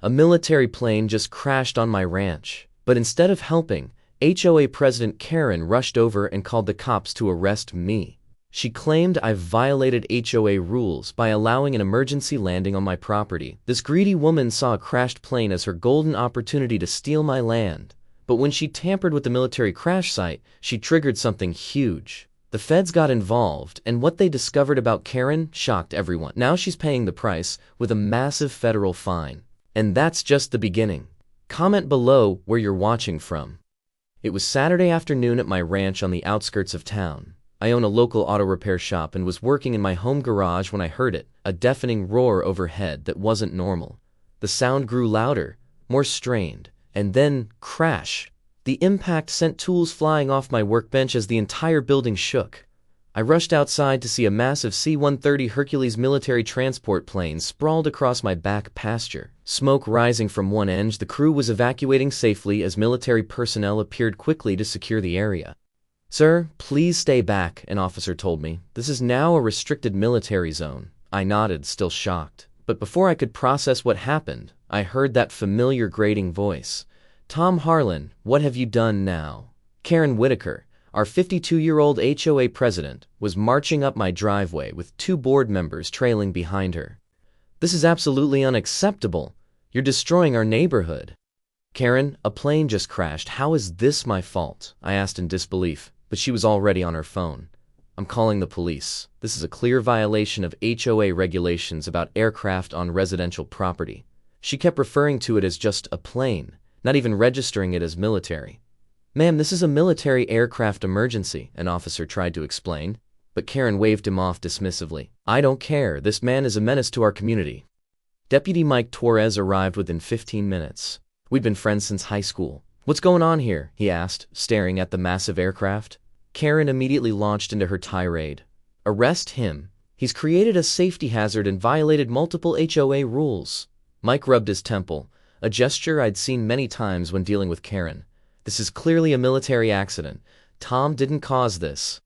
A military plane just crashed on my ranch. But instead of helping, HOA President Karen rushed over and called the cops to arrest me. She claimed I've violated HOA rules by allowing an emergency landing on my property. This greedy woman saw a crashed plane as her golden opportunity to steal my land. But when she tampered with the military crash site, she triggered something huge. The feds got involved, and what they discovered about Karen shocked everyone. Now she's paying the price with a massive federal fine. And that's just the beginning. Comment below where you're watching from. It was Saturday afternoon at my ranch on the outskirts of town. I own a local auto repair shop and was working in my home garage when I heard it, a deafening roar overhead that wasn't normal. The sound grew louder, more strained, and then crash. The impact sent tools flying off my workbench as the entire building shook. I rushed outside to see a massive C-130 Hercules military transport plane sprawled across my back pasture. Smoke rising from one end, the crew was evacuating safely as military personnel appeared quickly to secure the area. "Sir, please stay back," an officer told me. "This is now a restricted military zone." I nodded, still shocked. But before I could process what happened, I heard that familiar grating voice. "Tom Harlan, what have you done now?" Karen Whitaker, our 52-year-old HOA president, was marching up my driveway with 2 board members trailing behind her. "This is absolutely unacceptable. You're destroying our neighborhood." "Karen, a plane just crashed. How is this my fault?" I asked in disbelief, but she was already on her phone. "I'm calling the police. This is a clear violation of HOA regulations about aircraft on residential property." She kept referring to it as just a plane, not even registering it as military. "Ma'am, this is a military aircraft emergency," an officer tried to explain, but Karen waved him off dismissively. "I don't care. This man is a menace to our community." Deputy Mike Torres arrived within 15 minutes. We'd been friends since high school. "What's going on here?" he asked, staring at the massive aircraft. Karen immediately launched into her tirade. "Arrest him. He's created a safety hazard and violated multiple HOA rules." Mike rubbed his temple, a gesture I'd seen many times when dealing with Karen. "This is clearly a military accident. Tom didn't cause this."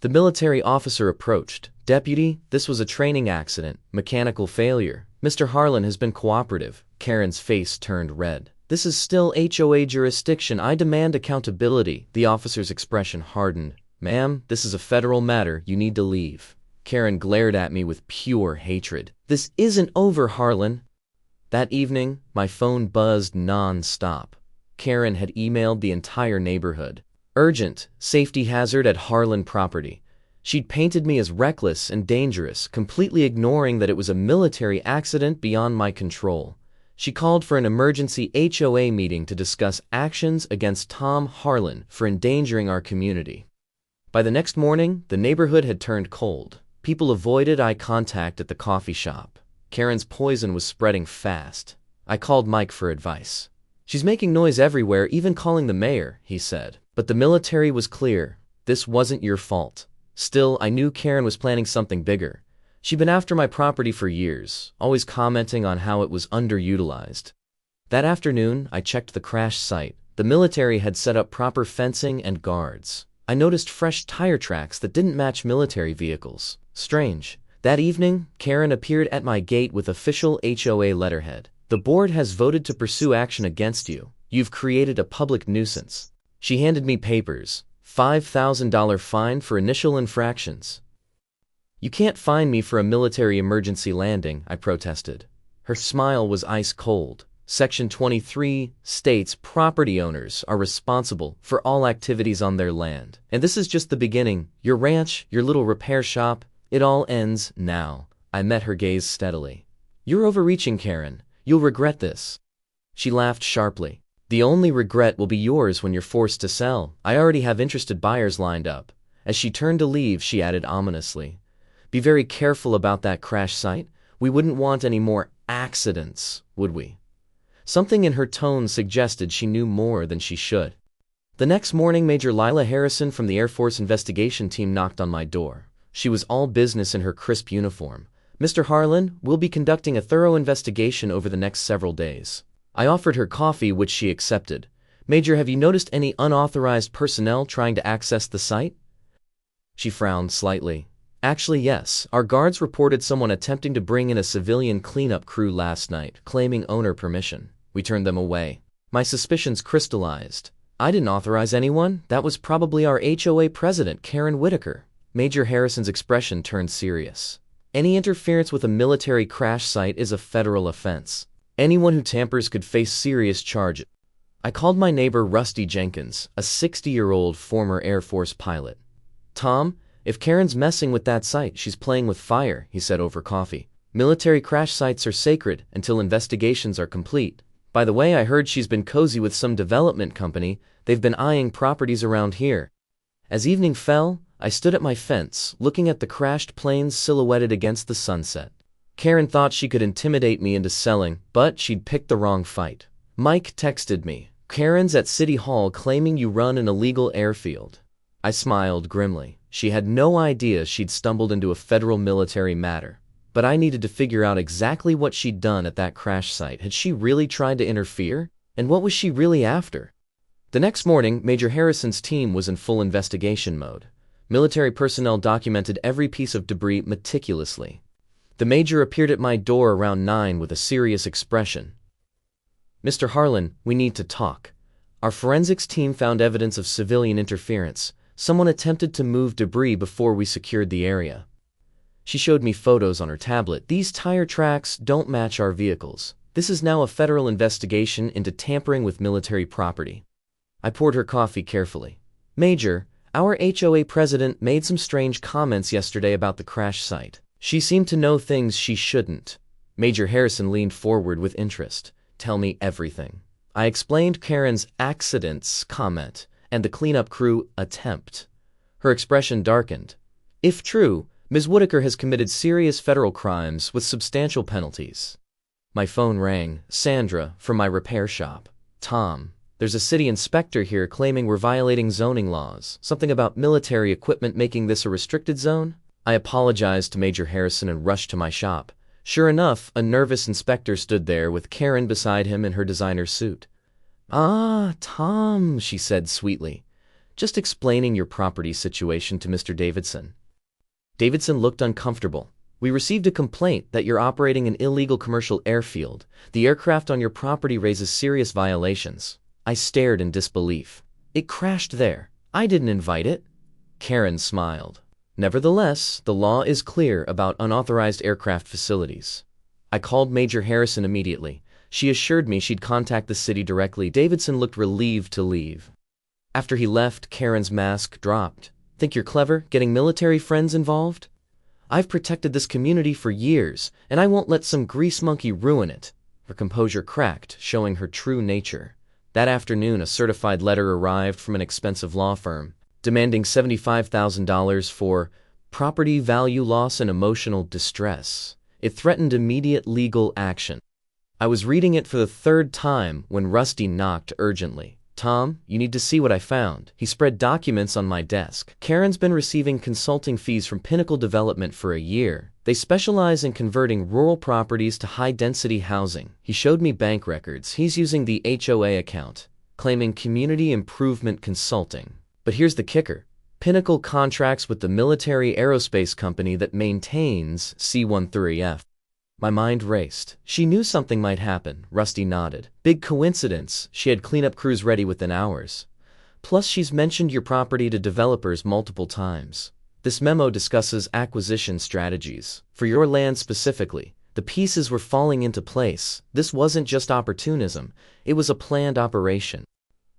The military officer approached. "Deputy, this was a training accident, mechanical failure. Mr. Harlan has been cooperative." Karen's face turned red. "This is still HOA jurisdiction. I demand accountability." The officer's expression hardened. "Ma'am, this is a federal matter. You need to leave." Karen glared at me with pure hatred. "This isn't over, Harlan." That evening, my phone buzzed non-stop. Karen had emailed the entire neighborhood. "Urgent, safety hazard at Harlan property." She'd painted me as reckless and dangerous, completely ignoring that it was a military accident beyond my control. She called for an emergency HOA meeting to discuss actions against Tom Harlan for endangering our community. By the next morning, the neighborhood had turned cold. People avoided eye contact at the coffee shop. Karen's poison was spreading fast. I called Mike for advice. "She's making noise everywhere, even calling the mayor," he said. But the military was clear. This wasn't your fault. Still, I knew Karen was planning something bigger. She'd been after my property for years, always commenting on how it was underutilized. That afternoon, I checked the crash site. The military had set up proper fencing and guards. I noticed fresh tire tracks that didn't match military vehicles. Strange. That evening, Karen appeared at my gate with official HOA letterhead. "The board has voted to pursue action against you. You've created a public nuisance." She handed me papers. $5,000 fine for initial infractions. "You can't fine me for a military emergency landing," I protested. Her smile was ice cold. Section 23 states property owners are responsible for all activities on their land. And this is just the beginning. Your ranch, your little repair shop, it all ends now. I met her gaze steadily. "You're overreaching, Karen. You'll regret this." She laughed sharply. "The only regret will be yours when you're forced to sell. I already have interested buyers lined up." As she turned to leave, she added ominously, "Be very careful about that crash site. We wouldn't want any more accidents, would we?" Something in her tone suggested she knew more than she should. The next morning, Major Lila Harrison from the Air Force investigation team knocked on my door. She was all business in her crisp uniform. "Mr. Harlan, we'll be conducting a thorough investigation over the next several days." I offered her coffee, which she accepted. "Major, have you noticed any unauthorized personnel trying to access the site?" She frowned slightly. Actually, yes. Our guards reported someone attempting to bring in a civilian cleanup crew last night, claiming owner permission. We turned them away. My suspicions crystallized. I didn't authorize anyone. That was probably our HOA president, Karen Whitaker. Major Harrison's expression turned serious. Any interference with a military crash site is a federal offense. Anyone who tampers could face serious charges. I called my neighbor Rusty Jenkins, a 60-year-old former Air Force pilot. "Tom, if Karen's messing with that site, she's playing with fire," he said over coffee. "Military crash sites are sacred until investigations are complete. By the way, I heard she's been cozy with some development company. They've been eyeing properties around here." As evening fell, I stood at my fence, looking at the crashed planes silhouetted against the sunset. Karen thought she could intimidate me into selling, but she'd picked the wrong fight. Mike texted me, "Karen's at City Hall claiming you run an illegal airfield." I smiled grimly. She had no idea she'd stumbled into a federal military matter. But I needed to figure out exactly what she'd done at that crash site. Had she really tried to interfere? And what was she really after? The next morning, Major Harrison's team was in full investigation mode. Military personnel documented every piece of debris meticulously. The major appeared at my door around 9 with a serious expression. "Mr. Harlan, we need to talk. Our forensics team found evidence of civilian interference. Someone attempted to move debris before we secured the area." She showed me photos on her tablet. "These tire tracks don't match our vehicles. This is now a federal investigation into tampering with military property." I poured her coffee carefully. "Major, our HOA president made some strange comments yesterday about the crash site. She seemed to know things she shouldn't." Major Harrison leaned forward with interest. "Tell me everything." I explained Karen's accidents comment and the cleanup crew attempt. Her expression darkened. "If true, Ms. Whitaker has committed serious federal crimes with substantial penalties." My phone rang. "Sandra, from my repair shop." "Tom, there's a city inspector here claiming we're violating zoning laws. Something about military equipment making this a restricted zone?" I apologized to Major Harrison and rushed to my shop. Sure enough, a nervous inspector stood there with Karen beside him in her designer suit. "Ah, Tom," she said sweetly. "Just explaining your property situation to Mr. Davidson." Davidson looked uncomfortable. "We received a complaint that you're operating an illegal commercial airfield. The aircraft on your property raises serious violations." I stared in disbelief. "It crashed there. I didn't invite it." Karen smiled. "Nevertheless, the law is clear about unauthorized aircraft facilities." I called Major Harrison immediately. She assured me she'd contact the city directly. Davidson looked relieved to leave. After he left, Karen's mask dropped. "Think you're clever, getting military friends involved? I've protected this community for years, and I won't let some grease monkey ruin it." Her composure cracked, showing her true nature. That afternoon, a certified letter arrived from an expensive law firm, demanding $75,000 for property value loss and emotional distress. It threatened immediate legal action. I was reading it for the third time when Rusty knocked urgently. "Tom, you need to see what I found." He spread documents on my desk. "Karen's been receiving consulting fees from Pinnacle Development for a year. They specialize in converting rural properties to high-density housing." He showed me bank records. He's using the HOA account, claiming community improvement consulting. But here's the kicker. Pinnacle contracts with the military aerospace company that maintains C-13F. My mind raced. She knew something might happen. Rusty nodded. "Big coincidence. She had cleanup crews ready within hours. Plus, she's mentioned your property to developers multiple times. This memo discusses acquisition strategies. For your land specifically, the pieces were falling into place. This wasn't just opportunism. It was a planned operation."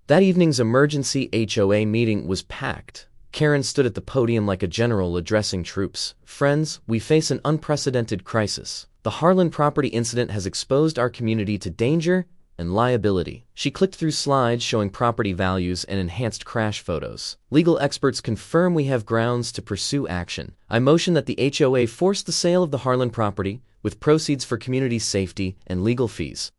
That evening's emergency HOA meeting was packed. Karen stood at the podium like a general addressing troops. "Friends, we face an unprecedented crisis. The Harlan property incident has exposed our community to danger and liability." She clicked through slides showing property values and enhanced crash photos. "Legal experts confirm we have grounds to pursue action. I motion that the HOA force the sale of the Harlan property, with proceeds for community safety and legal fees."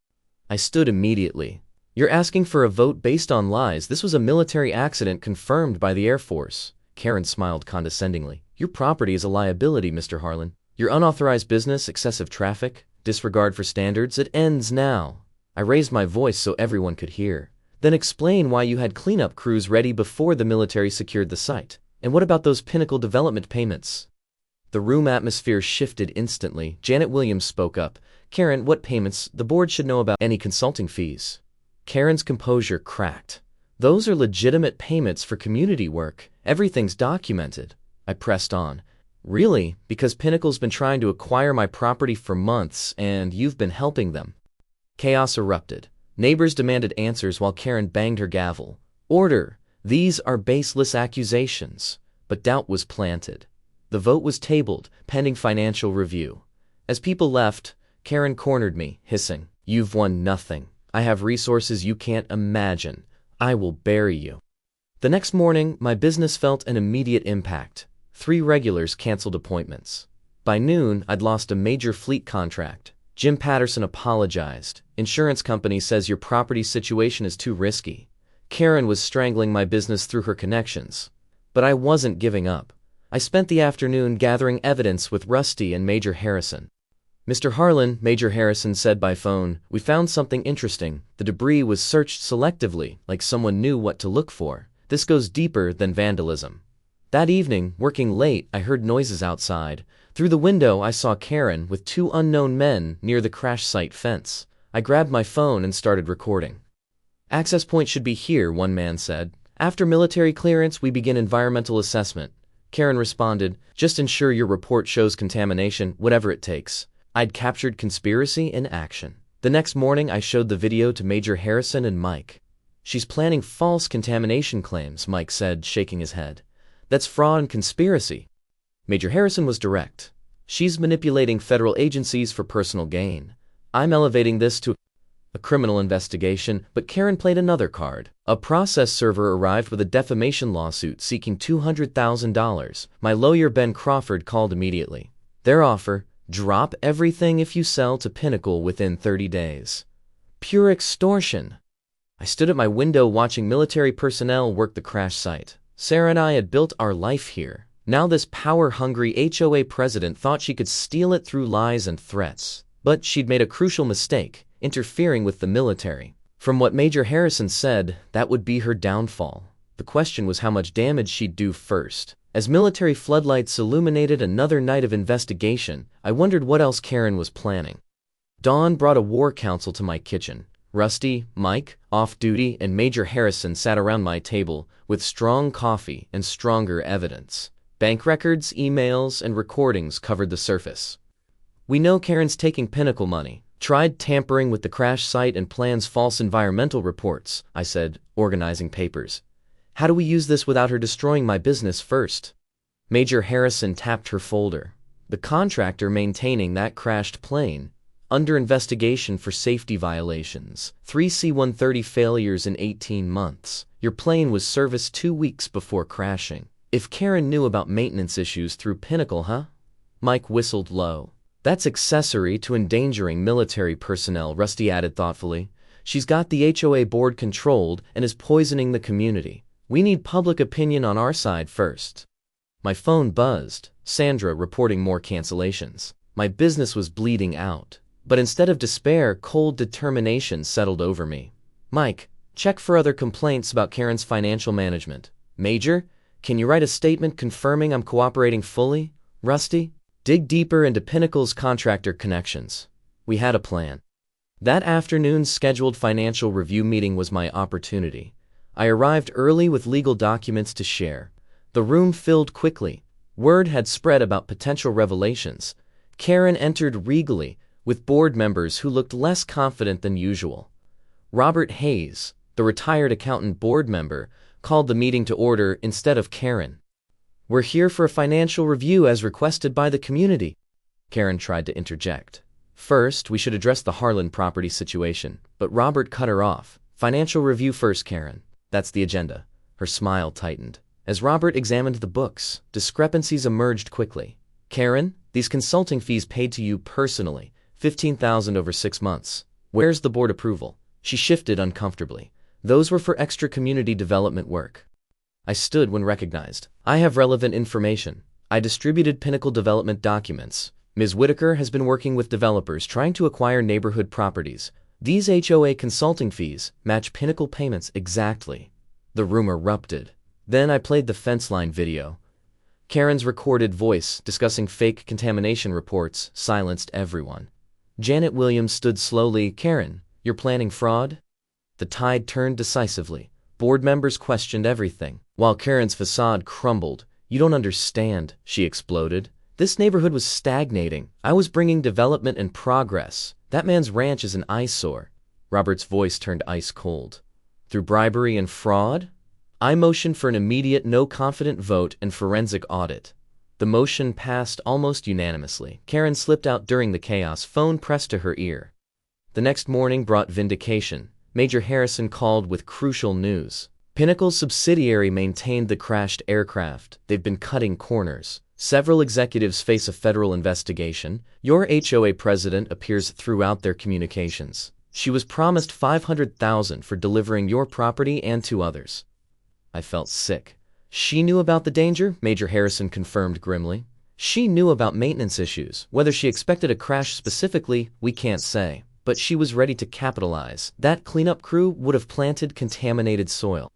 I stood immediately. "You're asking for a vote based on lies. This was a military accident confirmed by the Air Force." Karen smiled condescendingly. "Your property is a liability, Mr. Harlan. Your unauthorized business, excessive traffic, disregard for standards, it ends now." I raised my voice so everyone could hear. "Then explain why you had cleanup crews ready before the military secured the site. And what about those Pinnacle Development payments?" The room atmosphere shifted instantly. Janet Williams spoke up. Karen, what payments? The board should know about any consulting fees. Karen's composure cracked. Those are legitimate payments for community work. Everything's documented. I pressed on. Really? Because Pinnacle's been trying to acquire my property for months, and you've been helping them. Chaos erupted. Neighbors demanded answers while Karen banged her gavel. Order! These are baseless accusations. But doubt was planted. The vote was tabled, pending financial review. As people left, Karen cornered me, hissing, "You've won nothing. I have resources you can't imagine. I will bury you." The next morning, my business felt an immediate impact. 3 regulars canceled appointments. By noon, I'd lost a major fleet contract. Jim Patterson apologized. Insurance company says your property situation is too risky. Karen was strangling my business through her connections. But I wasn't giving up. I spent the afternoon gathering evidence with Rusty and Major Harrison. "Mr. Harlan," Major Harrison said by phone, "we found something interesting. The debris was searched selectively, like someone knew what to look for. This goes deeper than vandalism." That evening, working late, I heard noises outside. Through the window, I saw Karen with 2 unknown men near the crash site fence. I grabbed my phone and started recording. "Access point should be here," one man said. "After military clearance, we begin environmental assessment." Karen responded, "Just ensure your report shows contamination, whatever it takes." I'd captured conspiracy in action. The next morning, I showed the video to Major Harrison and Mike. "She's planning false contamination claims," Mike said, shaking his head. "That's fraud and conspiracy." Major Harrison was direct. "She's manipulating federal agencies for personal gain. I'm elevating this to a criminal investigation," but Karen played another card. A process server arrived with a defamation lawsuit seeking $200,000. My lawyer Ben Crawford called immediately. Their offer: drop everything if you sell to Pinnacle within 30 days. Pure extortion. I stood at my window watching military personnel work the crash site. Sarah and I had built our life here. Now this power-hungry HOA president thought she could steal it through lies and threats. But she'd made a crucial mistake, interfering with the military. From what Major Harrison said, that would be her downfall. The question was how much damage she'd do first. As military floodlights illuminated another night of investigation, I wondered what else Karen was planning. Dawn brought a war council to my kitchen. Rusty, Mike, off-duty, and Major Harrison sat around my table with strong coffee and stronger evidence. Bank records, emails, and recordings covered the surface. "We know Karen's taking Pinnacle money, tried tampering with the crash site and plans false environmental reports," I said, organizing papers. "How do we use this without her destroying my business first?" Major Harrison tapped her folder. "The contractor maintaining that crashed plane, under investigation for safety violations. 3 C-130 failures in 18 months. Your plane was serviced 2 weeks before crashing. If Karen knew about maintenance issues through Pinnacle, huh?" Mike whistled low. "That's accessory to endangering military personnel," Rusty added thoughtfully. "She's got the HOA board controlled and is poisoning the community. We need public opinion on our side first." My phone buzzed. Sandra reporting more cancellations. My business was bleeding out. But instead of despair, cold determination settled over me. "Mike, check for other complaints about Karen's financial management." "Major, can you write a statement confirming I'm cooperating fully?" "Rusty, dig deeper into Pinnacle's contractor connections." We had a plan. That afternoon's scheduled financial review meeting was my opportunity. I arrived early with legal documents to share. The room filled quickly. Word had spread about potential revelations. Karen entered regally, with board members who looked less confident than usual. Robert Hayes, the retired accountant board member, called the meeting to order instead of Karen. "We're here for a financial review as requested by the community." Karen tried to interject. "First, we should address the Harlan property situation," but Robert cut her off. "Financial review first, Karen. That's the agenda." Her smile tightened. As Robert examined the books, discrepancies emerged quickly. "Karen, these consulting fees paid to you personally, $15,000 over 6 months. Where's the board approval?" She shifted uncomfortably. "Those were for extra community development work." I stood when recognized. "I have relevant information. I distributed Pinnacle development documents. Ms. Whitaker has been working with developers trying to acquire neighborhood properties. These HOA consulting fees match Pinnacle payments exactly." The room erupted. Then I played the fence line video. Karen's recorded voice, discussing fake contamination reports, silenced everyone. Janet Williams stood slowly. Karen, you're planning fraud? The tide turned decisively. Board members questioned everything, while Karen's facade crumbled. You don't understand, she exploded. This neighborhood was stagnating. I was bringing development and progress. That man's ranch is an eyesore. Robert's voice turned ice cold. Through bribery and fraud? I motioned for an immediate no-confident vote and forensic audit. The motion passed almost unanimously. Karen slipped out during the chaos, phone pressed to her ear. The next morning brought vindication. Major Harrison called with crucial news. Pinnacle's subsidiary maintained the crashed aircraft. They've been cutting corners. Several executives face a federal investigation. Your HOA president appears throughout their communications. She was promised $500,000 for delivering your property and to others. I felt sick. She knew about the danger, Major Harrison confirmed grimly. She knew about maintenance issues. Whether she expected a crash specifically, we can't say. But she was ready to capitalize. That cleanup crew would have planted contaminated soil.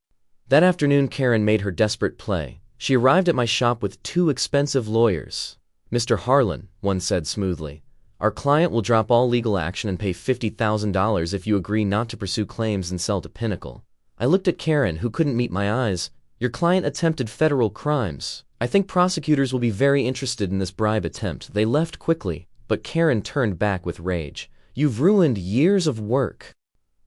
That afternoon, Karen made her desperate play. She arrived at my shop with 2 expensive lawyers. Mr. Harlan, one said smoothly, our client will drop all legal action and pay $50,000 if you agree not to pursue claims and sell to Pinnacle. I looked at Karen, who couldn't meet my eyes. Your client attempted federal crimes. I think prosecutors will be very interested in this bribe attempt. They left quickly, but Karen turned back with rage. You've ruined years of work.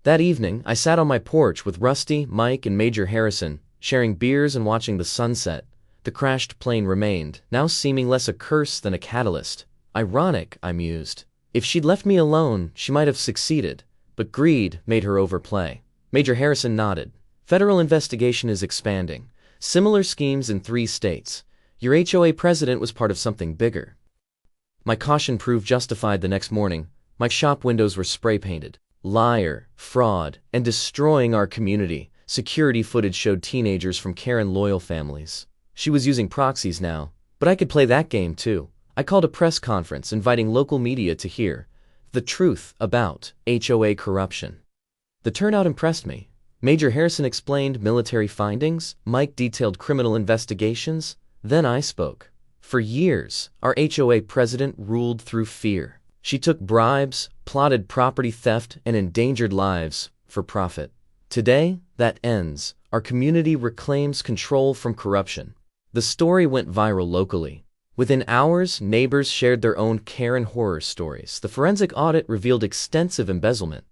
That evening, I sat on my porch with Rusty, Mike, and Major Harrison, sharing beers and watching the sunset. The crashed plane remained, now seeming less a curse than a catalyst. Ironic, I mused. If she'd left me alone, she might have succeeded, but greed made her overplay. Major Harrison nodded. Federal investigation is expanding. Similar schemes in 3 states. Your HOA president was part of something bigger. My caution proved justified the next morning. My shop windows were spray-painted. Liar, fraud, and destroying our community. Security footage showed teenagers from Karen-loyal families. She was using proxies now, but I could play that game too. I called a press conference inviting local media to hear the truth about HOA corruption. The turnout impressed me. Major Harrison explained military findings, Mike detailed criminal investigations, then I spoke. For years, our HOA president ruled through fear. She took bribes, plotted property theft, and endangered lives for profit. Today, that ends. Our community reclaims control from corruption. The story went viral locally. Within hours, neighbors shared their own Karen horror stories. The forensic audit revealed extensive embezzlement.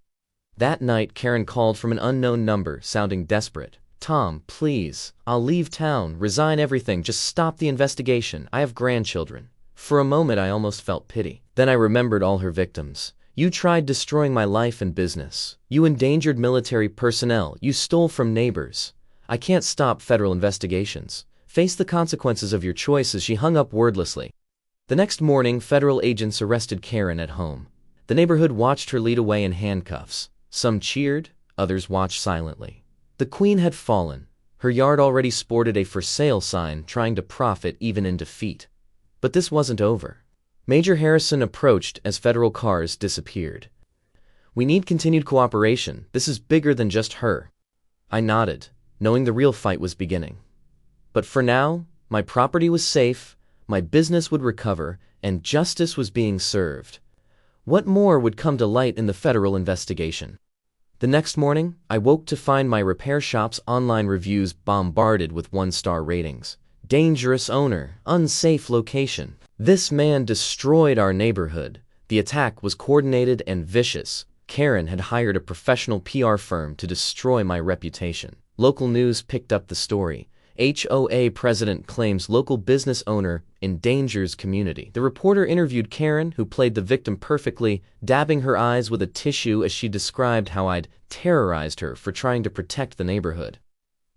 That night, Karen called from an unknown number, sounding desperate. Tom, please. I'll leave town, resign everything, just stop the investigation. I have grandchildren. For a moment, I almost felt pity. Then I remembered all her victims. You tried destroying my life and business. You endangered military personnel. You stole from neighbors. I can't stop federal investigations. Face the consequences of your choices. She hung up wordlessly. The next morning, federal agents arrested Karen at home. The neighborhood watched her lead away in handcuffs. Some cheered, others watched silently. The queen had fallen. Her yard already sported a for sale sign, trying to profit even in defeat. But this wasn't over. Major Harrison approached as federal cars disappeared. We need continued cooperation. This is bigger than just her. I nodded, knowing the real fight was beginning. But for now, my property was safe, my business would recover, and justice was being served. What more would come to light in the federal investigation? The next morning, I woke to find my repair shop's online reviews bombarded with 1-star ratings. Dangerous owner, unsafe location. This man destroyed our neighborhood. The attack was coordinated and vicious. Karen had hired a professional PR firm to destroy my reputation. Local news picked up the story. HOA president claims local business owner endangers community. The reporter interviewed Karen, who played the victim perfectly, dabbing her eyes with a tissue as she described how I'd terrorized her for trying to protect the neighborhood.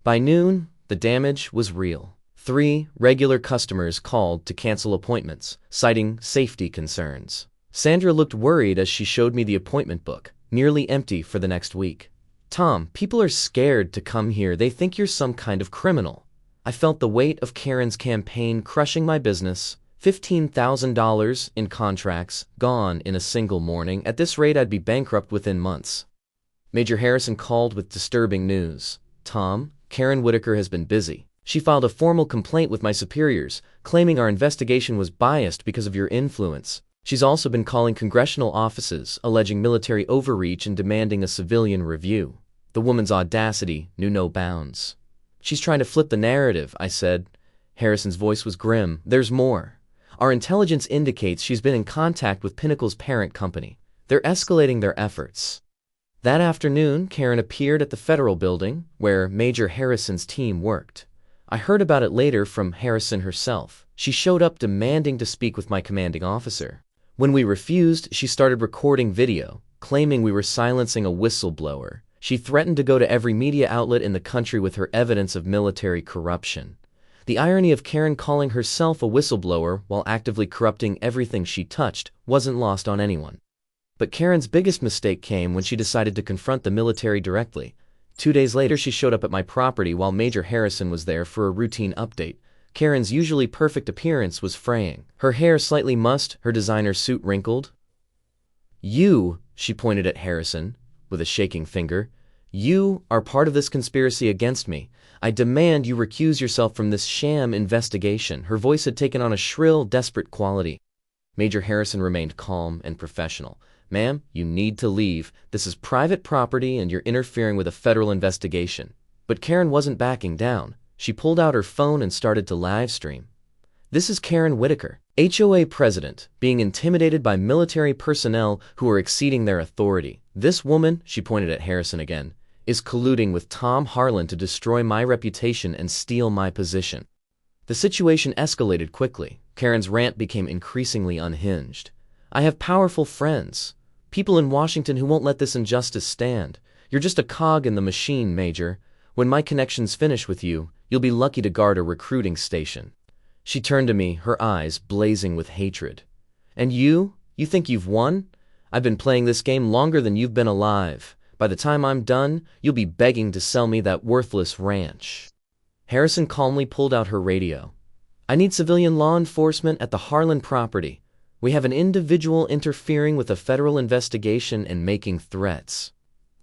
By noon, the damage was real. 3 regular customers called to cancel appointments, citing safety concerns. Sandra looked worried as she showed me the appointment book, nearly empty for the next week. Tom, people are scared to come here. They think you're some kind of criminal. I felt the weight of Karen's campaign crushing my business. $15,000 in contracts, gone in a single morning. At this rate, I'd be bankrupt within months. Major Harrison called with disturbing news. Tom, Karen Whitaker has been busy. She filed a formal complaint with my superiors, claiming our investigation was biased because of your influence. She's also been calling congressional offices, alleging military overreach and demanding a civilian review. The woman's audacity knew no bounds. She's trying to flip the narrative, I said. Harrison's voice was grim. There's more. Our intelligence indicates she's been in contact with Pinnacle's parent company. They're escalating their efforts. That afternoon, Karen appeared at the Federal Building, where Major Harrison's team worked. I heard about it later from Harrison herself. She showed up demanding to speak with my commanding officer. When we refused, she started recording video, claiming we were silencing a whistleblower. She threatened to go to every media outlet in the country with her evidence of military corruption. The irony of Karen calling herself a whistleblower while actively corrupting everything she touched wasn't lost on anyone. But Karen's biggest mistake came when she decided to confront the military directly. 2 days later, she showed up at my property while Major Harrison was there for a routine update. Karen's usually perfect appearance was fraying. Her hair slightly mussed, her designer suit wrinkled. You, she pointed at Harrison, with a shaking finger, you are part of this conspiracy against me. I demand you recuse yourself from this sham investigation. Her voice had taken on a shrill, desperate quality. Major Harrison remained calm and professional. Ma'am, you need to leave. This is private property and you're interfering with a federal investigation. But Karen wasn't backing down. She pulled out her phone and started to live stream. This is Karen Whitaker, HOA president, being intimidated by military personnel who are exceeding their authority. This woman, she pointed at Harrison again, is colluding with Tom Harlan to destroy my reputation and steal my position. The situation escalated quickly. Karen's rant became increasingly unhinged. I have powerful friends, people in Washington who won't let this injustice stand. You're just a cog in the machine, Major. When my connections finish with you, you'll be lucky to guard a recruiting station. She turned to me, her eyes blazing with hatred. And you think you've won? I've been playing this game longer than you've been alive. By the time I'm done, you'll be begging to sell me that worthless ranch. Harrison calmly pulled out her radio. I need civilian law enforcement at the Harlan property. We have an individual interfering with a federal investigation and making threats.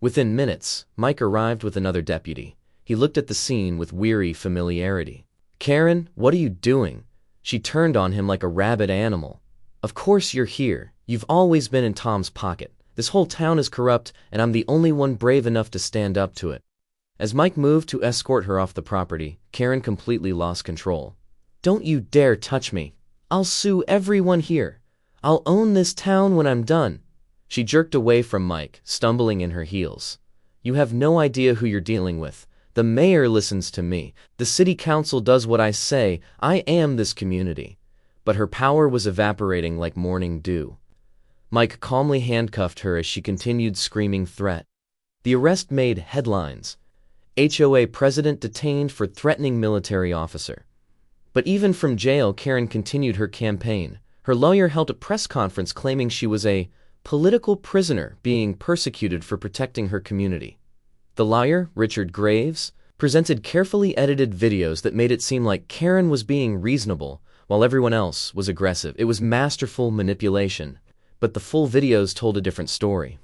Within minutes, Mike arrived with another deputy. He looked at the scene with weary familiarity. Karen, what are you doing? She turned on him like a rabid animal. Of course you're here. You've always been in Tom's pocket. This whole town is corrupt, and I'm the only one brave enough to stand up to it. As Mike moved to escort her off the property, Karen completely lost control. Don't you dare touch me. I'll sue everyone here. I'll own this town when I'm done. She jerked away from Mike, stumbling in her heels. You have no idea who you're dealing with. The mayor listens to me. The city council does what I say. I am this community. But her power was evaporating like morning dew. Mike calmly handcuffed her as she continued screaming threat. The arrest made headlines. HOA president detained for threatening military officer. But even from jail, Karen continued her campaign. Her lawyer held a press conference claiming she was a political prisoner being persecuted for protecting her community. The lawyer, Richard Graves, presented carefully edited videos that made it seem like Karen was being reasonable while everyone else was aggressive. It was masterful manipulation, but the full videos told a different story.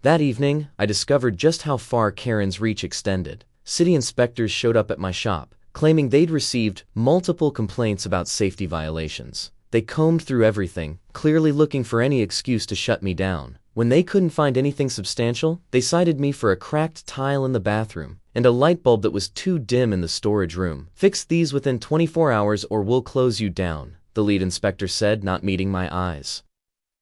That evening, I discovered just how far Karen's reach extended. City inspectors showed up at my shop, claiming they'd received multiple complaints about safety violations. They combed through everything, clearly looking for any excuse to shut me down. When they couldn't find anything substantial, they cited me for a cracked tile in the bathroom and a light bulb that was too dim in the storage room. Fix these within 24 hours or we'll close you down, the lead inspector said, not meeting my eyes.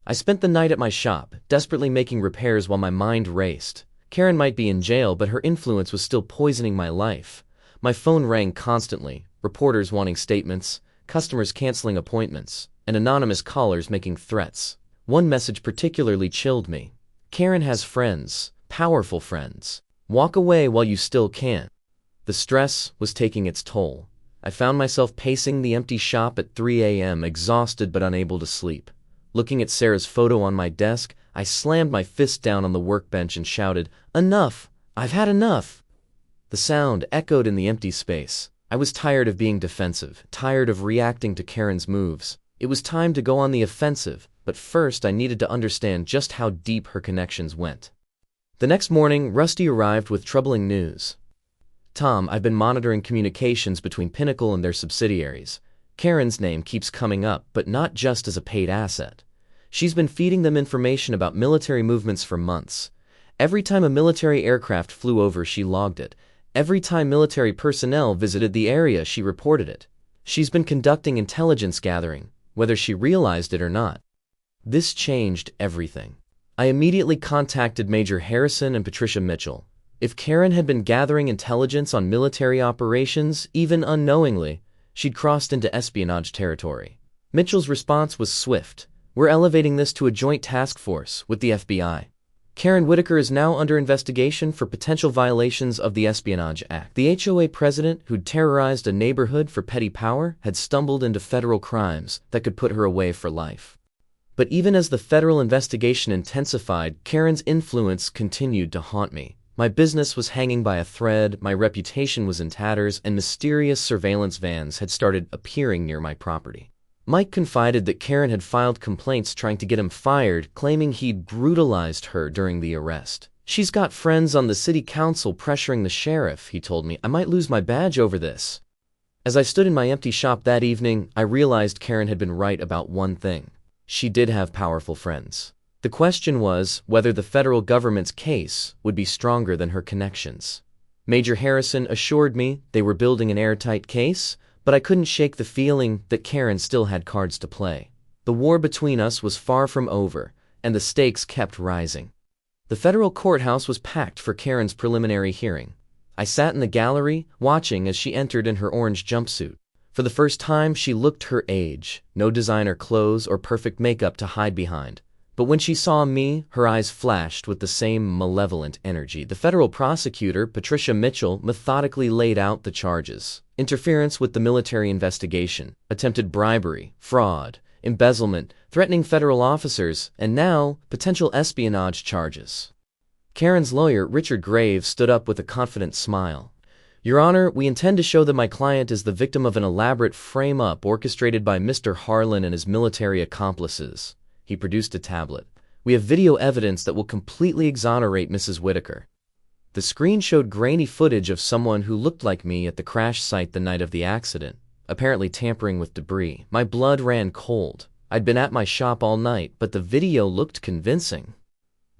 I spent the night at my shop, desperately making repairs while my mind raced. Karen might be in jail, but her influence was still poisoning my life. My phone rang constantly, reporters wanting statements, customers canceling appointments, and anonymous callers making threats. One message particularly chilled me. Karen has friends, powerful friends. Walk away while you still can. The stress was taking its toll. I found myself pacing the empty shop at 3 a.m., exhausted but unable to sleep. Looking at Sarah's photo on my desk, I slammed my fist down on the workbench and shouted, "Enough! I've had enough!" The sound echoed in the empty space. I was tired of being defensive, tired of reacting to Karen's moves. It was time to go on the offensive, but first I needed to understand just how deep her connections went. The next morning, Rusty arrived with troubling news. Tom, I've been monitoring communications between Pinnacle and their subsidiaries. Karen's name keeps coming up, but not just as a paid asset. She's been feeding them information about military movements for months. Every time a military aircraft flew over, she logged it. Every time military personnel visited the area, she reported it. She's been conducting intelligence gathering, whether she realized it or not. This changed everything. I immediately contacted Major Harrison and Patricia Mitchell. If Karen had been gathering intelligence on military operations, even unknowingly, she'd crossed into espionage territory. Mitchell's response was swift. We're elevating this to a joint task force with the FBI. Karen Whitaker is now under investigation for potential violations of the Espionage Act. The HOA president, who'd terrorized a neighborhood for petty power, had stumbled into federal crimes that could put her away for life. But even as the federal investigation intensified, Karen's influence continued to haunt me. My business was hanging by a thread, my reputation was in tatters, and mysterious surveillance vans had started appearing near my property. Mike confided that Karen had filed complaints trying to get him fired, claiming he'd brutalized her during the arrest. She's got friends on the city council pressuring the sheriff, he told me. I might lose my badge over this. As I stood in my empty shop that evening, I realized Karen had been right about one thing. She did have powerful friends. The question was whether the federal government's case would be stronger than her connections. Major Harrison assured me they were building an airtight case, but I couldn't shake the feeling that Karen still had cards to play. The war between us was far from over, and the stakes kept rising. The federal courthouse was packed for Karen's preliminary hearing. I sat in the gallery, watching as she entered in her orange jumpsuit. For the first time, she looked her age, no designer clothes or perfect makeup to hide behind. But when she saw me, her eyes flashed with the same malevolent energy. The federal prosecutor, Patricia Mitchell, methodically laid out the charges: interference with the military investigation, attempted bribery, fraud, embezzlement, threatening federal officers, and now, potential espionage charges. Karen's lawyer, Richard Graves, stood up with a confident smile. Your Honor, we intend to show that my client is the victim of an elaborate frame-up orchestrated by Mr. Harlan and his military accomplices. He produced a tablet. We have video evidence that will completely exonerate Mrs. Whitaker. The screen showed grainy footage of someone who looked like me at the crash site the night of the accident, apparently tampering with debris. My blood ran cold. I'd been at my shop all night, but the video looked convincing.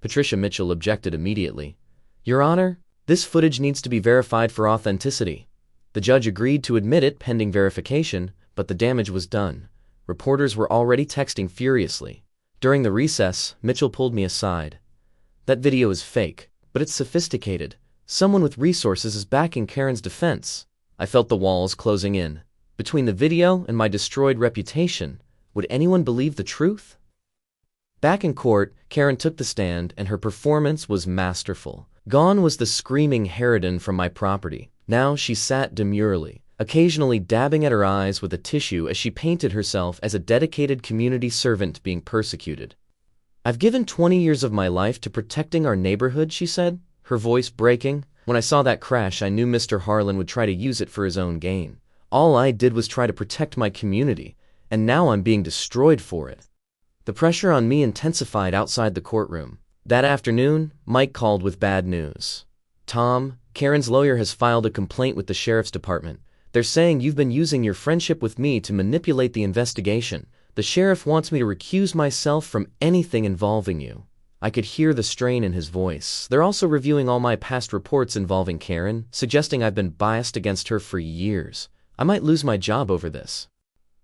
Patricia Mitchell objected immediately. Your Honor, this footage needs to be verified for authenticity. The judge agreed to admit it pending verification, but the damage was done. Reporters were already texting furiously. During the recess, Mitchell pulled me aside. That video is fake, but it's sophisticated. Someone with resources is backing Karen's defense. I felt the walls closing in. Between the video and my destroyed reputation, would anyone believe the truth? Back in court, Karen took the stand, and her performance was masterful. Gone was the screaming harridan from my property. Now she sat demurely, occasionally dabbing at her eyes with a tissue as she painted herself as a dedicated community servant being persecuted. I've given 20 years of my life to protecting our neighborhood, she said, her voice breaking. When I saw that crash, I knew Mr. Harlan would try to use it for his own gain. All I did was try to protect my community, and now I'm being destroyed for it. The pressure on me intensified outside the courtroom. That afternoon, Mike called with bad news. Tom, Karen's lawyer has filed a complaint with the sheriff's department. They're saying you've been using your friendship with me to manipulate the investigation. The sheriff wants me to recuse myself from anything involving you. I could hear the strain in his voice. They're also reviewing all my past reports involving Karen, suggesting I've been biased against her for years. I might lose my job over this.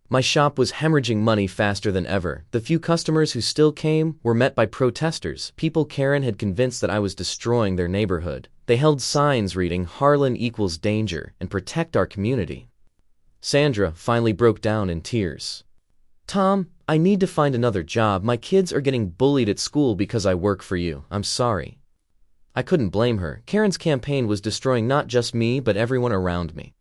My shop was hemorrhaging money faster than ever. The few customers who still came were met by protesters, people Karen had convinced that I was destroying their neighborhood. They held signs reading, "Harlan equals danger," and "Protect our community." Sandra finally broke down in tears. Tom, I need to find another job. My kids are getting bullied at school because I work for you. I'm sorry. I couldn't blame her. Karen's campaign was destroying not just me, but everyone around me.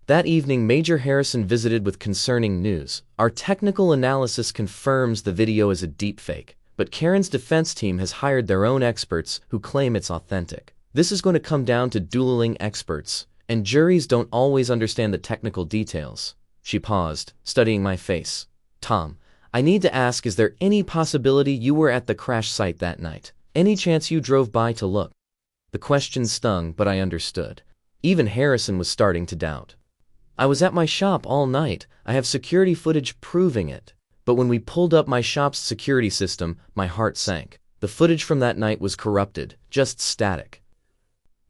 That evening, Major Harrison visited with concerning news. Our technical analysis confirms the video is a deepfake, but Karen's defense team has hired their own experts who claim it's authentic. This is going to come down to dueling experts, and juries don't always understand the technical details. She paused, studying my face. Tom, I need to ask, is there any possibility you were at the crash site that night? Any chance you drove by to look? The question stung, but I understood. Even Harrison was starting to doubt. I was at my shop all night. I have security footage proving it. But when we pulled up my shop's security system, my heart sank. The footage from that night was corrupted, just static.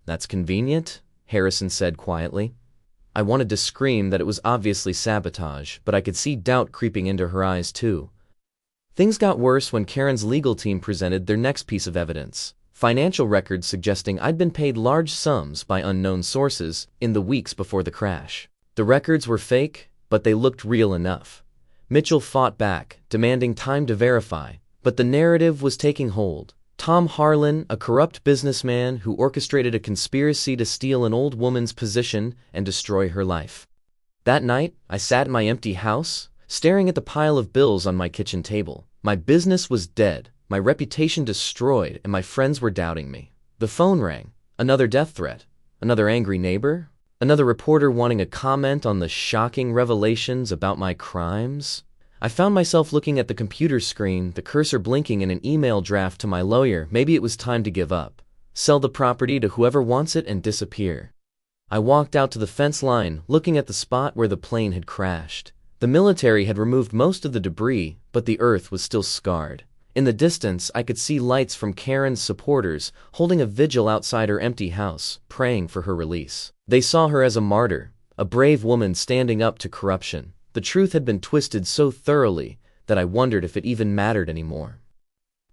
That's convenient, Harrison said quietly. I wanted to scream that it was obviously sabotage, but I could see doubt creeping into her eyes too. Things got worse when Karen's legal team presented their next piece of evidence. Financial records suggesting I'd been paid large sums by unknown sources in the weeks before the crash. The records were fake, but they looked real enough. Mitchell fought back, demanding time to verify, but the narrative was taking hold. Tom Harlan, a corrupt businessman who orchestrated a conspiracy to steal an old woman's position and destroy her life. That night, I sat in my empty house, staring at the pile of bills on my kitchen table. My business was dead, my reputation destroyed, and my friends were doubting me. The phone rang. Another death threat. Another angry neighbor. Another reporter wanting a comment on the shocking revelations about my crimes. I found myself looking at the computer screen, the cursor blinking in an email draft to my lawyer. Maybe it was time to give up. Sell the property to whoever wants it and disappear. I walked out to the fence line, looking at the spot where the plane had crashed. The military had removed most of the debris, but the earth was still scarred. In the distance, I could see lights from Karen's supporters holding a vigil outside her empty house, praying for her release. They saw her as a martyr, a brave woman standing up to corruption. The truth had been twisted so thoroughly that I wondered if it even mattered anymore.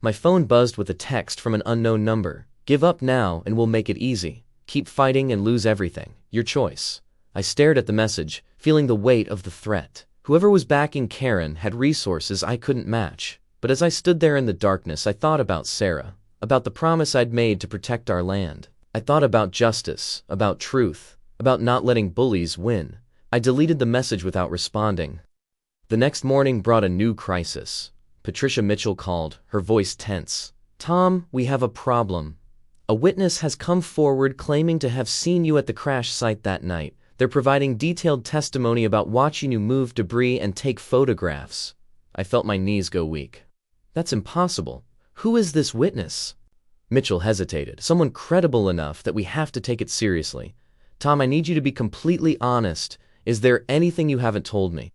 My phone buzzed with a text from an unknown number. Give up now and we'll make it easy. Keep fighting and lose everything. Your choice. I stared at the message, feeling the weight of the threat. Whoever was backing Karen had resources I couldn't match. But as I stood there in the darkness, I thought about Sarah, about the promise I'd made to protect our land. I thought about justice, about truth, about not letting bullies win. I deleted the message without responding. The next morning brought a new crisis. Patricia Mitchell called, her voice tense. Tom, we have a problem. A witness has come forward claiming to have seen you at the crash site that night. They're providing detailed testimony about watching you move debris and take photographs. I felt my knees go weak. That's impossible. Who is this witness? Mitchell hesitated. Someone credible enough that we have to take it seriously. Tom, I need you to be completely honest. Is there anything you haven't told me?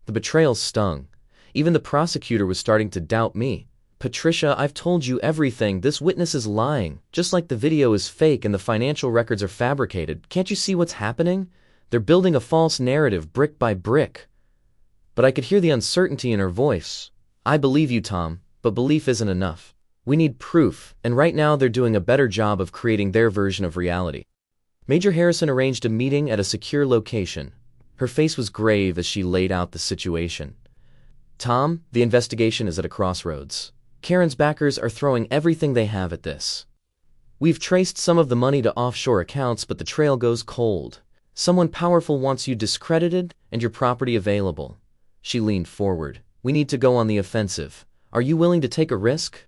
The betrayal stung. Even the prosecutor was starting to doubt me. Patricia, I've told you everything. This witness is lying. Just like the video is fake and the financial records are fabricated. Can't you see what's happening? They're building a false narrative brick by brick. But I could hear the uncertainty in her voice. I believe you, Tom, but belief isn't enough. We need proof, and right now they're doing a better job of creating their version of reality. Major Harrison arranged a meeting at a secure location. Her face was grave as she laid out the situation. Tom, the investigation is at a crossroads. Karen's backers are throwing everything they have at this. We've traced some of the money to offshore accounts, but the trail goes cold. Someone powerful wants you discredited and your property available. She leaned forward. We need to go on the offensive. Are you willing to take a risk?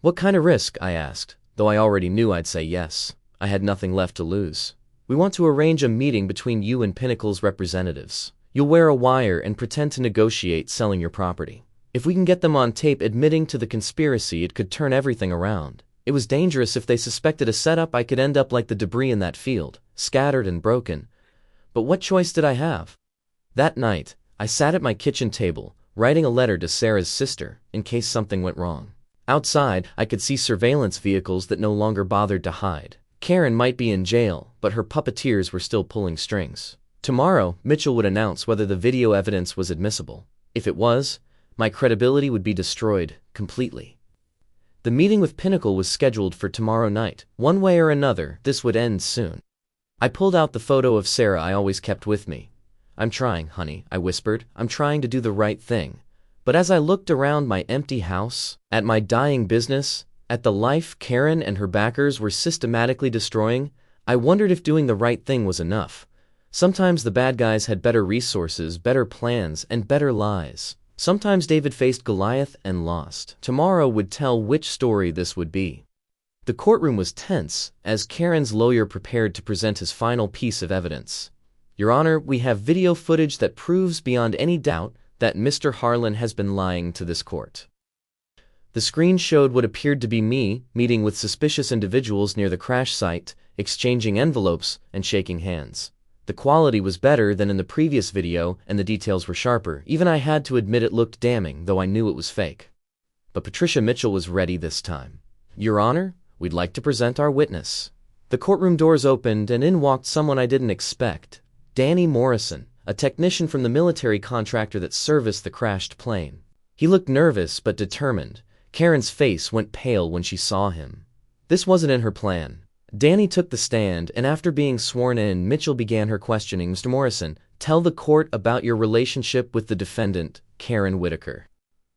What kind of risk? I asked, though I already knew I'd say yes. I had nothing left to lose. We want to arrange a meeting between you and Pinnacle's representatives. You'll wear a wire and pretend to negotiate selling your property. If we can get them on tape admitting to the conspiracy, it could turn everything around. It was dangerous. If they suspected a setup, I could end up like the debris in that field, scattered and broken. But what choice did I have? That night, I sat at my kitchen table, writing a letter to Sarah's sister, in case something went wrong. Outside, I could see surveillance vehicles that no longer bothered to hide. Karen might be in jail, but her puppeteers were still pulling strings. Tomorrow, Mitchell would announce whether the video evidence was admissible. If it was, my credibility would be destroyed completely. The meeting with Pinnacle was scheduled for tomorrow night. One way or another, this would end soon. I pulled out the photo of Sarah I always kept with me. I'm trying, honey, I whispered. I'm trying to do the right thing. But as I looked around my empty house, at my dying business, at the life Karen and her backers were systematically destroying, I wondered if doing the right thing was enough. Sometimes the bad guys had better resources, better plans, and better lies. Sometimes David faced Goliath and lost. Tomorrow would tell which story this would be. The courtroom was tense as Karen's lawyer prepared to present his final piece of evidence. Your Honor, we have video footage that proves beyond any doubt that Mr. Harlan has been lying to this court. The screen showed what appeared to be me meeting with suspicious individuals near the crash site exchanging envelopes and shaking hands. The quality was better than in the previous video and the details were sharper. Even I had to admit it looked damning, though I knew it was fake. But Patricia Mitchell was ready this time. "Your Honor, we'd like to present our witness." The courtroom doors opened and in walked someone I didn't expect. Danny Morrison, a technician from the military contractor that serviced the crashed plane. He looked nervous but determined. Karen's face went pale when she saw him. This wasn't in her plan. Danny took the stand, and after being sworn in, Mitchell began her questioning. "Mr. Morrison, tell the court about your relationship with the defendant, Karen Whitaker."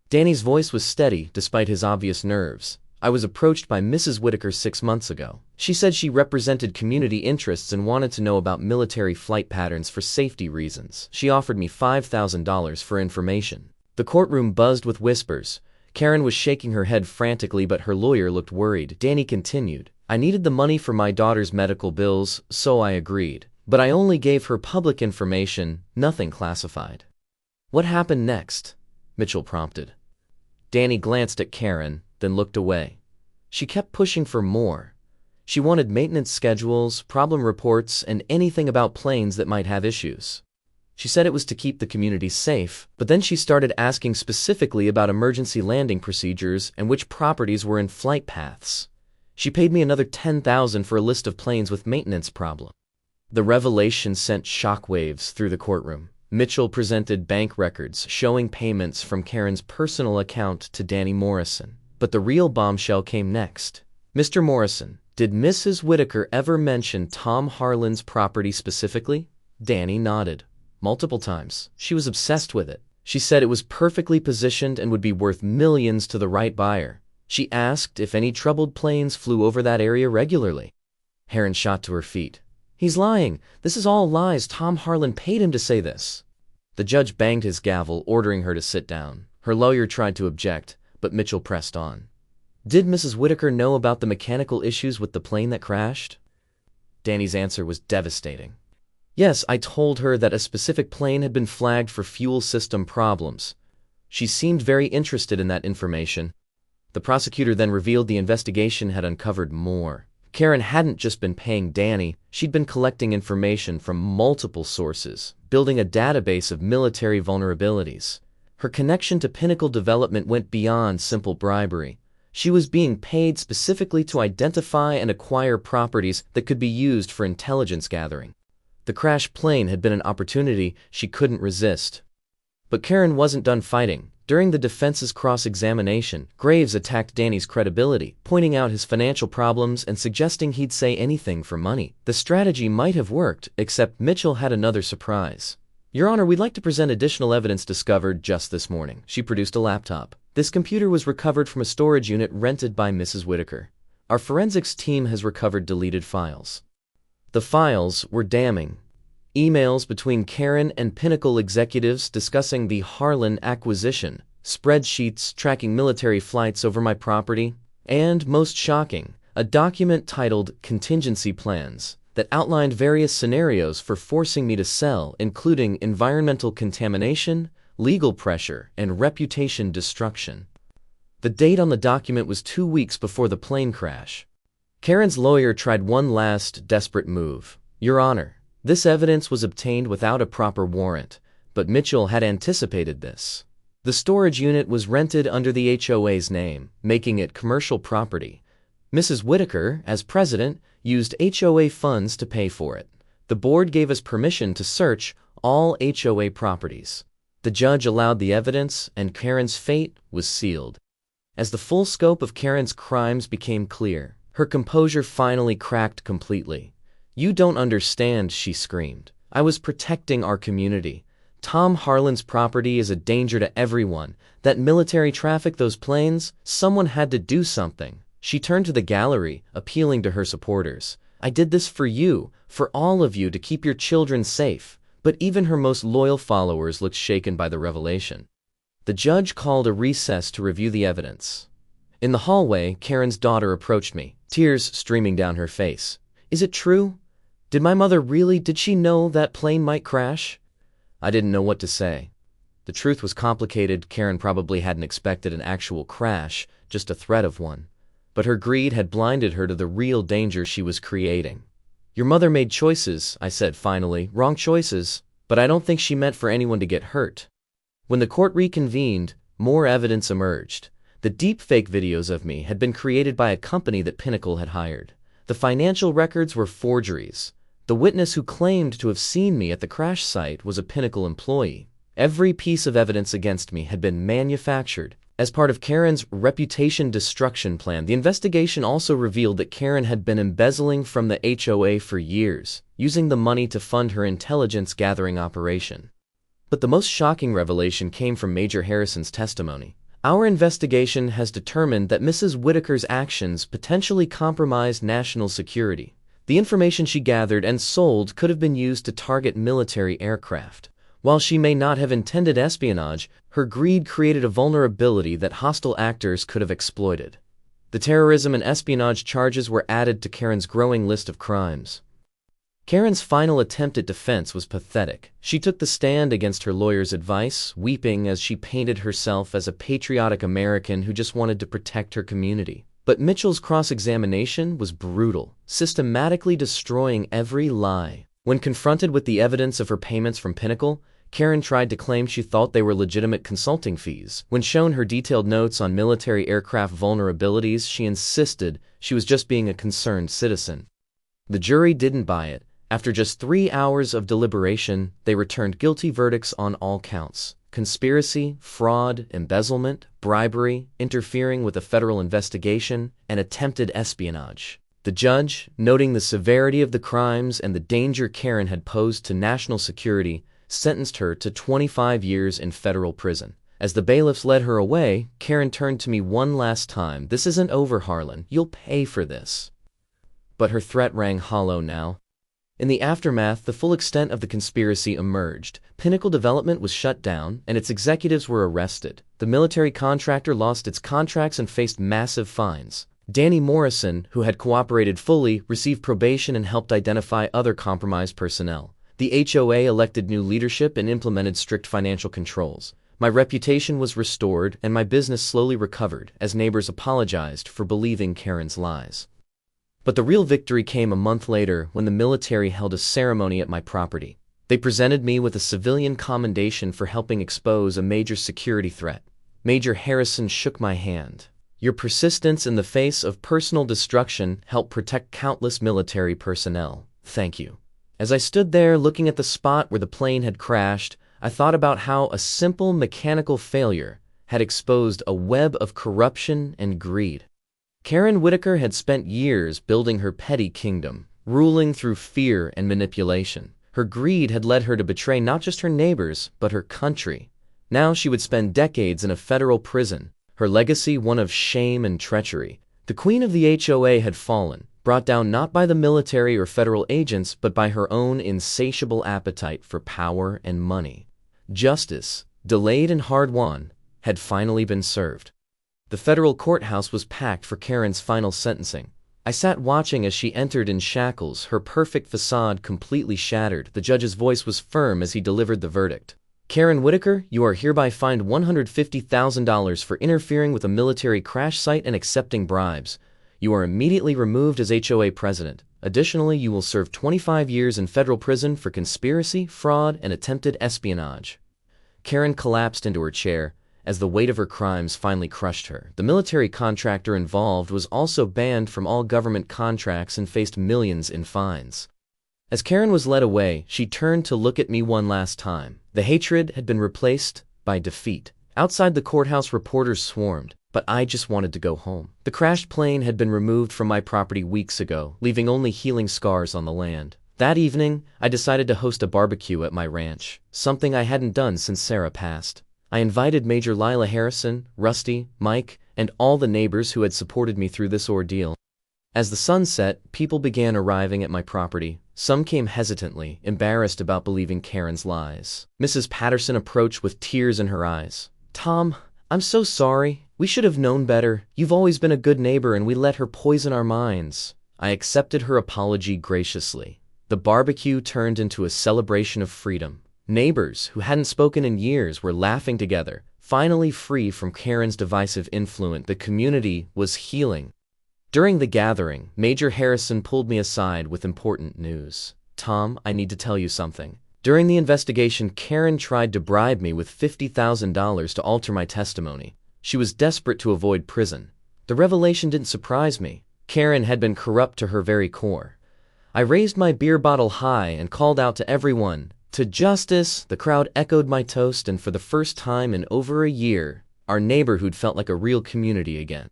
Danny's voice was steady despite his obvious nerves. "I was approached by Mrs. Whitaker 6 months ago. She said she represented community interests and wanted to know about military flight patterns for safety reasons. She offered me $5,000 for information." The courtroom buzzed with whispers. Karen was shaking her head frantically, but her lawyer looked worried. Danny continued, "I needed the money for my daughter's medical bills, so I agreed. But I only gave her public information, nothing classified." "What happened next?" Mitchell prompted. Danny glanced at Karen, then looked away. She kept pushing for more. She wanted maintenance schedules, problem reports, and anything about planes that might have issues. She said it was to keep the community safe, but then she started asking specifically about emergency landing procedures and which properties were in flight paths. She paid me another $10,000 for a list of planes with maintenance problems. The revelation sent shockwaves through the courtroom. Mitchell presented bank records showing payments from Karen's personal account to Danny Morrison. But the real bombshell came next. "Mr. Morrison, did Mrs. Whitaker ever mention Tom Harlan's property specifically?" Danny nodded. "Multiple times. She was obsessed with it. She said it was perfectly positioned and would be worth millions to the right buyer. She asked if any troubled planes flew over that area regularly." Karen shot to her feet. "He's lying. This is all lies. Tom Harlan paid him to say this." The judge banged his gavel, ordering her to sit down. Her lawyer tried to object, but Mitchell pressed on. "Did Mrs. Whitaker know about the mechanical issues with the plane that crashed?" Danny's answer was devastating. "Yes, I told her that a specific plane had been flagged for fuel system problems. She seemed very interested in that information." The prosecutor then revealed the investigation had uncovered more. Karen hadn't just been paying Danny, she'd been collecting information from multiple sources, building a database of military vulnerabilities. Her connection to Pinnacle Development went beyond simple bribery. She was being paid specifically to identify and acquire properties that could be used for intelligence gathering. The crashed plane had been an opportunity she couldn't resist. But Karen wasn't done fighting. During the defense's cross-examination, Graves attacked Danny's credibility, pointing out his financial problems and suggesting he'd say anything for money. The strategy might have worked, except Mitchell had another surprise. "Your Honor, we'd like to present additional evidence discovered just this morning." She produced a laptop. "This computer was recovered from a storage unit rented by Mrs. Whitaker. Our forensics team has recovered deleted files." The files were damning. Emails between Karen and Pinnacle executives discussing the Harlan acquisition, spreadsheets tracking military flights over my property, and, most shocking, a document titled Contingency Plans that outlined various scenarios for forcing me to sell, including environmental contamination, legal pressure, and reputation destruction. The date on the document was 2 weeks before the plane crash. Karen's lawyer tried one last desperate move. "Your Honor, this evidence was obtained without a proper warrant, but Mitchell had anticipated this. The storage unit was rented under the HOA's name, making it commercial property. Mrs. Whitaker, as president, used HOA funds to pay for it. The board gave us permission to search all HOA properties. The judge allowed the evidence, and Karen's fate was sealed." As the full scope of Karen's crimes became clear, her composure finally cracked completely. "You don't understand," she screamed. "I was protecting our community. Tom Harlan's property is a danger to everyone. That military traffic, those planes, someone had to do something." She turned to the gallery, appealing to her supporters. "I did this for you, for all of you, to keep your children safe." But even her most loyal followers looked shaken by the revelation. The judge called a recess to review the evidence. In the hallway, Karen's daughter approached me, tears streaming down her face. "Is it true? Did my mother really, did she know that plane might crash?" I didn't know what to say. The truth was complicated. Karen probably hadn't expected an actual crash, just a threat of one. But her greed had blinded her to the real danger she was creating. Your mother made choices, I said finally, wrong choices, but I don't think she meant for anyone to get hurt. When the court reconvened, more evidence emerged. The deepfake videos of me had been created by a company that Pinnacle had hired. The financial records were forgeries. The witness who claimed to have seen me at the crash site was a Pinnacle employee. Every piece of evidence against me had been manufactured. As part of Karen's reputation destruction plan, the investigation also revealed that Karen had been embezzling from the HOA for years, using the money to fund her intelligence-gathering operation. But the most shocking revelation came from Major Harrison's testimony. Our investigation has determined that Mrs. Whitaker's actions potentially compromised national security. The information she gathered and sold could have been used to target military aircraft. While she may not have intended espionage, her greed created a vulnerability that hostile actors could have exploited. The terrorism and espionage charges were added to Karen's growing list of crimes. Karen's final attempt at defense was pathetic. She took the stand against her lawyer's advice, weeping as she painted herself as a patriotic American who just wanted to protect her community. But Mitchell's cross-examination was brutal, systematically destroying every lie. When confronted with the evidence of her payments from Pinnacle, Karen tried to claim she thought they were legitimate consulting fees. When shown her detailed notes on military aircraft vulnerabilities, she insisted she was just being a concerned citizen. The jury didn't buy it. After just 3 hours of deliberation, they returned guilty verdicts on all counts: conspiracy, fraud, embezzlement, bribery, interfering with a federal investigation, and attempted espionage. The judge, noting the severity of the crimes and the danger Karen had posed to national security, sentenced her to 25 years in federal prison. As the bailiffs led her away, Karen turned to me one last time. "This isn't over, Harlan. You'll pay for this." But her threat rang hollow now. In the aftermath, the full extent of the conspiracy emerged. Pinnacle Development was shut down, and its executives were arrested. The military contractor lost its contracts and faced massive fines. Danny Morrison, who had cooperated fully, received probation and helped identify other compromised personnel. The HOA elected new leadership and implemented strict financial controls. My reputation was restored, and my business slowly recovered as neighbors apologized for believing Karen's lies. But the real victory came a month later when the military held a ceremony at my property. They presented me with a civilian commendation for helping expose a major security threat. Major Harrison shook my hand. "Your persistence in the face of personal destruction helped protect countless military personnel. Thank you." As I stood there looking at the spot where the plane had crashed, I thought about how a simple mechanical failure had exposed a web of corruption and greed. Karen Whitaker had spent years building her petty kingdom, ruling through fear and manipulation. Her greed had led her to betray not just her neighbors, but her country. Now she would spend decades in a federal prison, her legacy one of shame and treachery. The queen of the HOA had fallen, brought down not by the military or federal agents, but by her own insatiable appetite for power and money. Justice, delayed and hard-won, had finally been served. The federal courthouse was packed for Karen's final sentencing. I sat watching as she entered in shackles, her perfect facade completely shattered. The judge's voice was firm as he delivered the verdict. "Karen Whitaker, you are hereby fined $150,000 for interfering with a military crash site and accepting bribes. You are immediately removed as HOA president. Additionally, you will serve 25 years in federal prison for conspiracy, fraud, and attempted espionage." Karen collapsed into her chair as the weight of her crimes finally crushed her. The military contractor involved was also banned from all government contracts and faced millions in fines. As Karen was led away, she turned to look at me one last time. The hatred had been replaced by defeat. Outside the courthouse, reporters swarmed, but I just wanted to go home. The crashed plane had been removed from my property weeks ago, leaving only healing scars on the land. That evening, I decided to host a barbecue at my ranch, something I hadn't done since Sarah passed. I invited Major Lila Harrison, Rusty, Mike, and all the neighbors who had supported me through this ordeal. As the sun set, people began arriving at my property. Some came hesitantly, embarrassed about believing Karen's lies. Mrs. Patterson approached with tears in her eyes. "Tom, I'm so sorry. We should have known better. You've always been a good neighbor and we let her poison our minds." I accepted her apology graciously. The barbecue turned into a celebration of freedom. Neighbors who hadn't spoken in years were laughing together, finally free from Karen's divisive influence. The community was healing. During the gathering, Major Harrison pulled me aside with important news. "Tom, I need to tell you something. During the investigation, Karen tried to bribe me with $50,000 to alter my testimony. She was desperate to avoid prison." The revelation didn't surprise me. Karen had been corrupt to her very core. I raised my beer bottle high and called out to everyone, "To justice!" The crowd echoed my toast, and for the first time in over a year, our neighborhood felt like a real community again.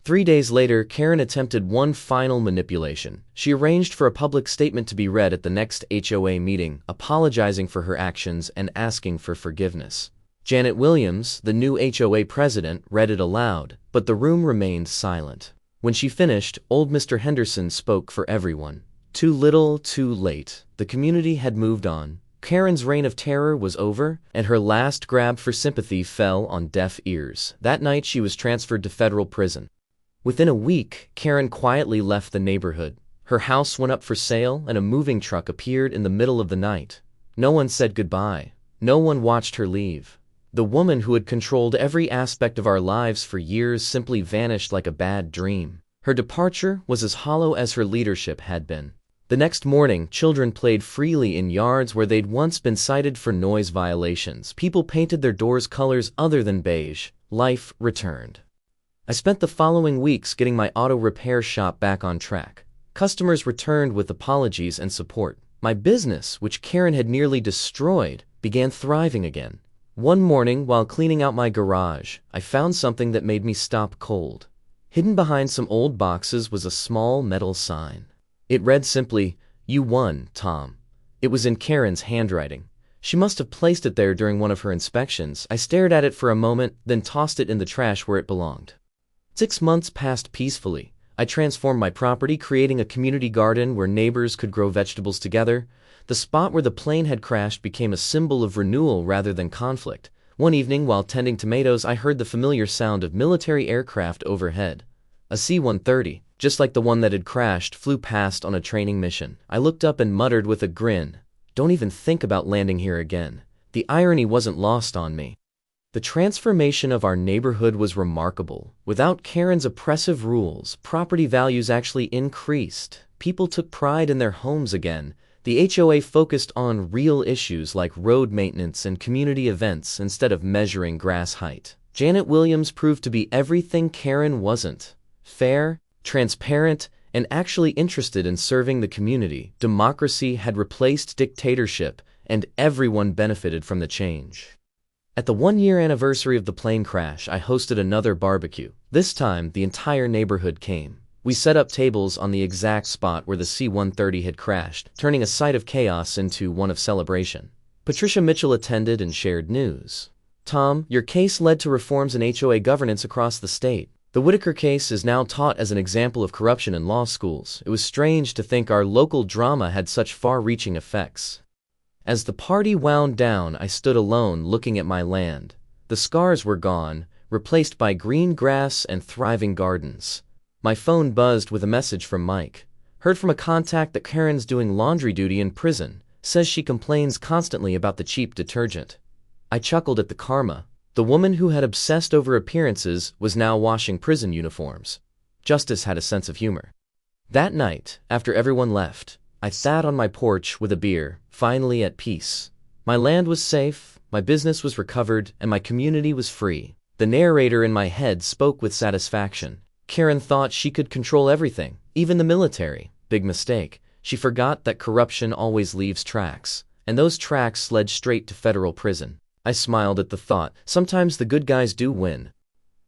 3 days later, Karen attempted one final manipulation. She arranged for a public statement to be read at the next HOA meeting, apologizing for her actions and asking for forgiveness. Janet Williams, the new HOA president, read it aloud, but the room remained silent. When she finished, old Mr. Henderson spoke for everyone. Too little, too late. The community had moved on. Karen's reign of terror was over, and her last grab for sympathy fell on deaf ears. That night she was transferred to federal prison. Within a week, Karen quietly left the neighborhood. Her house went up for sale, and a moving truck appeared in the middle of the night. No one said goodbye. No one watched her leave. The woman who had controlled every aspect of our lives for years simply vanished like a bad dream. Her departure was as hollow as her leadership had been. The next morning, children played freely in yards where they'd once been cited for noise violations. People painted their doors colors other than beige. Life returned. I spent the following weeks getting my auto repair shop back on track. Customers returned with apologies and support. My business, which Karen had nearly destroyed, began thriving again. One morning, while cleaning out my garage, I found something that made me stop cold. Hidden behind some old boxes was a small metal sign. It read simply, "You won, Tom." It was in Karen's handwriting. She must have placed it there during one of her inspections. I stared at it for a moment, then tossed it in the trash where it belonged. 6 months passed peacefully. I transformed my property, creating a community garden where neighbors could grow vegetables together. The spot where the plane had crashed became a symbol of renewal rather than conflict. One evening, while tending tomatoes, I heard the familiar sound of military aircraft overhead. A C-130, just like the one that had crashed, flew past on a training mission. I looked up and muttered with a grin, "Don't even think about landing here again." The irony wasn't lost on me. The transformation of our neighborhood was remarkable. Without Karen's oppressive rules, property values actually increased. People took pride in their homes again. The HOA focused on real issues like road maintenance and community events instead of measuring grass height. Janet Williams proved to be everything Karen wasn't: fair, transparent, and actually interested in serving the community. Democracy had replaced dictatorship, and everyone benefited from the change. At the 1-year anniversary of the plane crash, I hosted another barbecue. This time, the entire neighborhood came. We set up tables on the exact spot where the C-130 had crashed, turning a sight of chaos into one of celebration. Patricia Mitchell attended and shared news. "Tom, your case led to reforms in HOA governance across the state. The Whitaker case is now taught as an example of corruption in law schools. It was strange to think our local drama had such far-reaching effects." As the party wound down, I stood alone looking at my land. The scars were gone, replaced by green grass and thriving gardens. My phone buzzed with a message from Mike. "Heard from a contact that Karen's doing laundry duty in prison. Says she complains constantly about the cheap detergent." I chuckled at the karma. The woman who had obsessed over appearances was now washing prison uniforms. Justice had a sense of humor. That night, after everyone left, I sat on my porch with a beer, finally at peace. My land was safe, my business was recovered, and my community was free. The narrator in my head spoke with satisfaction. Karen thought she could control everything, even the military. Big mistake. She forgot that corruption always leaves tracks, and those tracks led straight to federal prison. I smiled at the thought. Sometimes the good guys do win.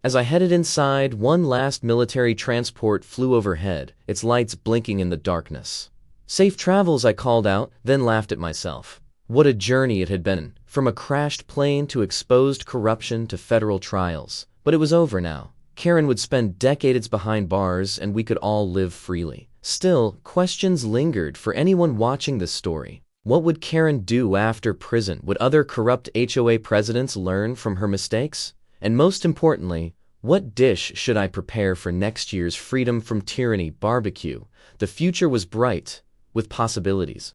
As I headed inside, one last military transport flew overhead, its lights blinking in the darkness. "Safe travels," I called out, then laughed at myself. What a journey it had been, from a crashed plane to exposed corruption to federal trials. But it was over now. Karen would spend decades behind bars, and we could all live freely. Still, questions lingered for anyone watching this story. What would Karen do after prison? Would other corrupt HOA presidents learn from her mistakes? And most importantly, what dish should I prepare for next year's Freedom from Tyranny barbecue? The future was bright, with possibilities.